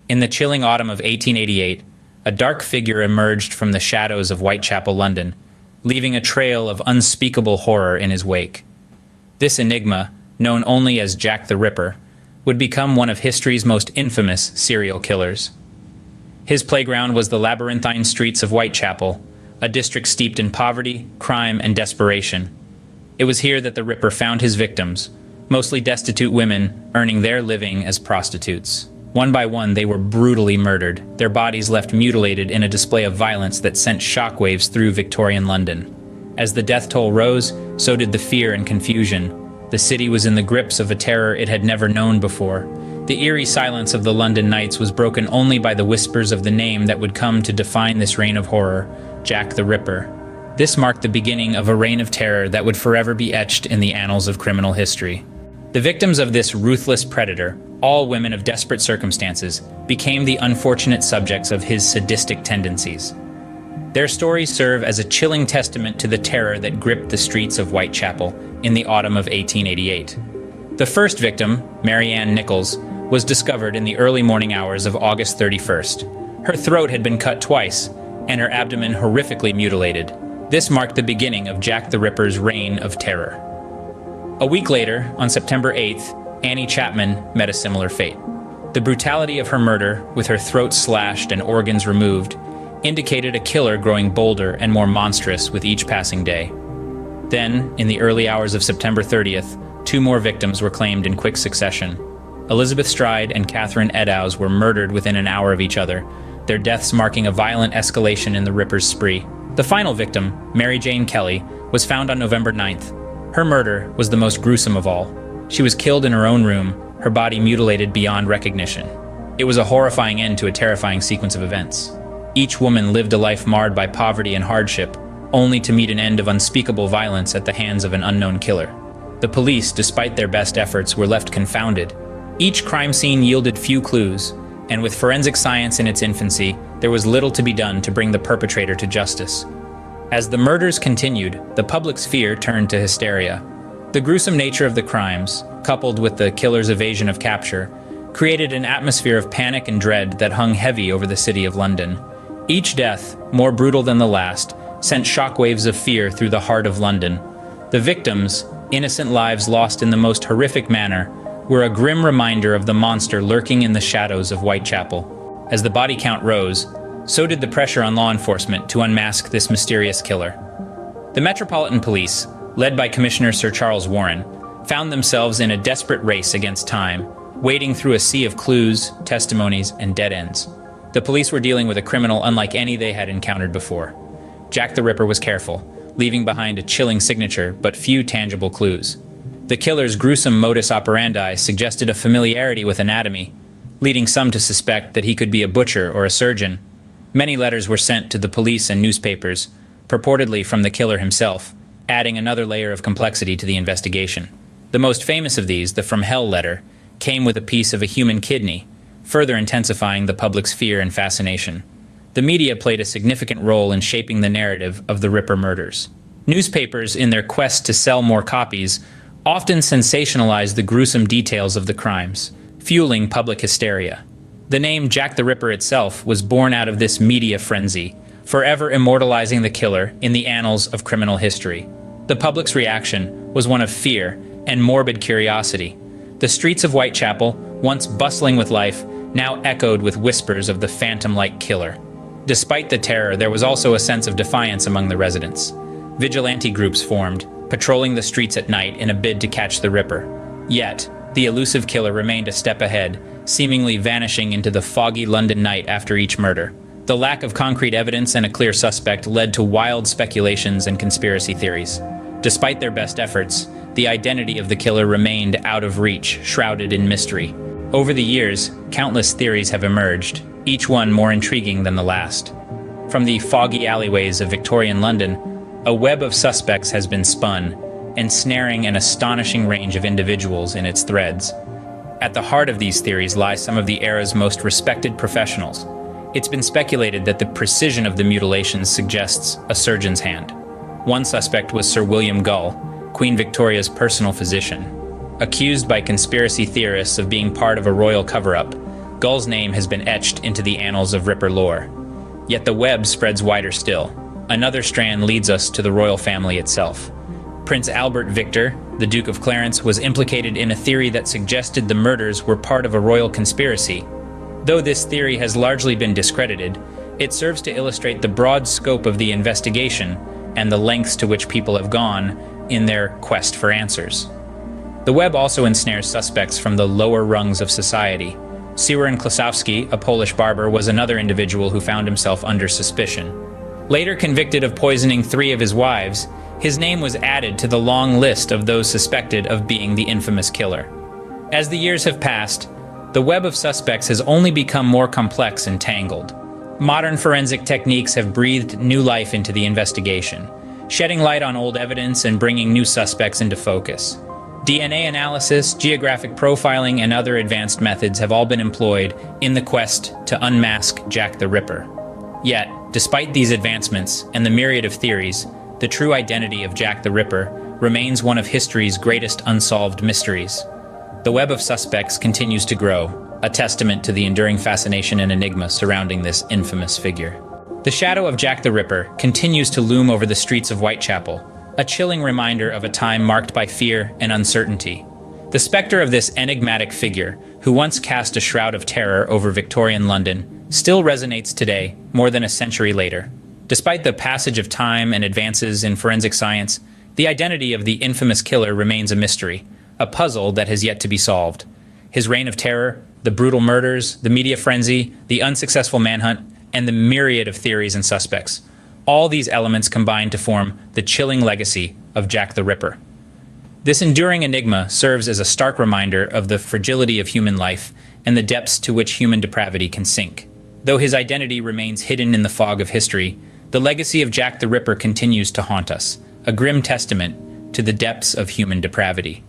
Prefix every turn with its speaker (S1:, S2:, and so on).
S1: In the chilling autumn of 1888, a dark figure emerged from the shadows of Whitechapel, London, leaving a trail of unspeakable horror in his wake. This enigma, known only as Jack the Ripper, would become one of history's most infamous serial killers. His playground was the labyrinthine streets of Whitechapel, a district steeped in poverty, crime, and desperation. It was here that the Ripper found his victims, mostly destitute women earning their living as prostitutes. One by one, they were brutally murdered, their bodies left mutilated in a display of violence that sent shockwaves through Victorian London. As the death toll rose, so did the fear and confusion. The city was in the grips of a terror it had never known before. The eerie silence of the London nights was broken only by the whispers of the name that would come to define this reign of horror, Jack the Ripper. This marked the beginning of a reign of terror that would forever be etched in the annals of criminal history. The victims of this ruthless predator, all women of desperate circumstances, became the unfortunate subjects of his sadistic tendencies. Their stories serve as a chilling testament to the terror that gripped the streets of Whitechapel in the autumn of 1888. The first victim, Mary Ann Nichols, was discovered in the early morning hours of August 31st. Her throat had been cut twice, and her abdomen horrifically mutilated. This marked the beginning of Jack the Ripper's reign of terror. A week later, on September 8th, Annie Chapman met a similar fate. The brutality of her murder, with her throat slashed and organs removed, indicated a killer growing bolder and more monstrous with each passing day. Then, in the early hours of September 30th, two more victims were claimed in quick succession. Elizabeth Stride and Catherine Eddowes were murdered within an hour of each other, their deaths marking a violent escalation in the Ripper's spree. The final victim, Mary Jane Kelly, was found on November 9th. Her murder was the most gruesome of all. She was killed in her own room, her body mutilated beyond recognition. It was a horrifying end to a terrifying sequence of events. Each woman lived a life marred by poverty and hardship, only to meet an end of unspeakable violence at the hands of an unknown killer. The police, despite their best efforts, were left confounded. Each crime scene yielded few clues, and with forensic science in its infancy, there was little to be done to bring the perpetrator to justice. As the murders continued, the public's fear turned to hysteria. The gruesome nature of the crimes, coupled with the killer's evasion of capture, created an atmosphere of panic and dread that hung heavy over the city of London. Each death, more brutal than the last, sent shockwaves of fear through the heart of London. The victims, innocent lives lost in the most horrific manner, were a grim reminder of the monster lurking in the shadows of Whitechapel. As the body count rose, so did the pressure on law enforcement to unmask this mysterious killer. The Metropolitan Police, led by Commissioner Sir Charles Warren, found themselves in a desperate race against time, wading through a sea of clues, testimonies, and dead ends. The police were dealing with a criminal unlike any they had encountered before. Jack the Ripper was careful, leaving behind a chilling signature but few tangible clues. The killer's gruesome modus operandi suggested a familiarity with anatomy, leading some to suspect that he could be a butcher or a surgeon. Many letters were sent to the police and newspapers, purportedly from the killer himself, adding another layer of complexity to the investigation. The most famous of these, the From Hell letter, came with a piece of a human kidney, further intensifying the public's fear and fascination. The media played a significant role in shaping the narrative of the Ripper murders. Newspapers, in their quest to sell more copies, often sensationalized the gruesome details of the crimes, fueling public hysteria. The name Jack the Ripper itself was born out of this media frenzy, forever immortalizing the killer in the annals of criminal history. The public's reaction was one of fear and morbid curiosity. The streets of Whitechapel, once bustling with life, now echoed with whispers of the phantom-like killer. Despite the terror, there was also a sense of defiance among the residents. Vigilante groups formed, patrolling the streets at night in a bid to catch the Ripper. Yet, the elusive killer remained a step ahead, seemingly vanishing into the foggy London night after each murder. The lack of concrete evidence and a clear suspect led to wild speculations and conspiracy theories. Despite their best efforts, the identity of the killer remained out of reach, shrouded in mystery. Over the years, countless theories have emerged, each one more intriguing than the last. From the foggy alleyways of Victorian London, a web of suspects has been spun, ensnaring an astonishing range of individuals in its threads. At the heart of these theories lie some of the era's most respected professionals. It's been speculated that the precision of the mutilations suggests a surgeon's hand. One suspect was Sir William Gull, Queen Victoria's personal physician. Accused by conspiracy theorists of being part of a royal cover-up, Gull's name has been etched into the annals of Ripper lore. Yet the web spreads wider still. Another strand leads us to the royal family itself. Prince Albert Victor, the Duke of Clarence, was implicated in a theory that suggested the murders were part of a royal conspiracy. Though this theory has largely been discredited, it serves to illustrate the broad scope of the investigation and the lengths to which people have gone in their quest for answers. The web also ensnares suspects from the lower rungs of society. Siweron Klusowski, a Polish barber, was another individual who found himself under suspicion. Later convicted of poisoning 3 of his wives, his name was added to the long list of those suspected of being the infamous killer. As the years have passed, the web of suspects has only become more complex and tangled. Modern forensic techniques have breathed new life into the investigation, shedding light on old evidence and bringing new suspects into focus. DNA analysis, geographic profiling, and other advanced methods have all been employed in the quest to unmask Jack the Ripper. Yet, despite these advancements and the myriad of theories, the true identity of Jack the Ripper remains one of history's greatest unsolved mysteries. The web of suspects continues to grow, a testament to the enduring fascination and enigma surrounding this infamous figure. The shadow of Jack the Ripper continues to loom over the streets of Whitechapel, a chilling reminder of a time marked by fear and uncertainty. The specter of this enigmatic figure, who once cast a shroud of terror over Victorian London, still resonates today, more than a century later. Despite the passage of time and advances in forensic science, the identity of the infamous killer remains a mystery, a puzzle that has yet to be solved. His reign of terror, the brutal murders, the media frenzy, the unsuccessful manhunt, and the myriad of theories and suspects. All these elements combine to form the chilling legacy of Jack the Ripper. This enduring enigma serves as a stark reminder of the fragility of human life and the depths to which human depravity can sink. Though his identity remains hidden in the fog of history, the legacy of Jack the Ripper continues to haunt us, a grim testament to the depths of human depravity.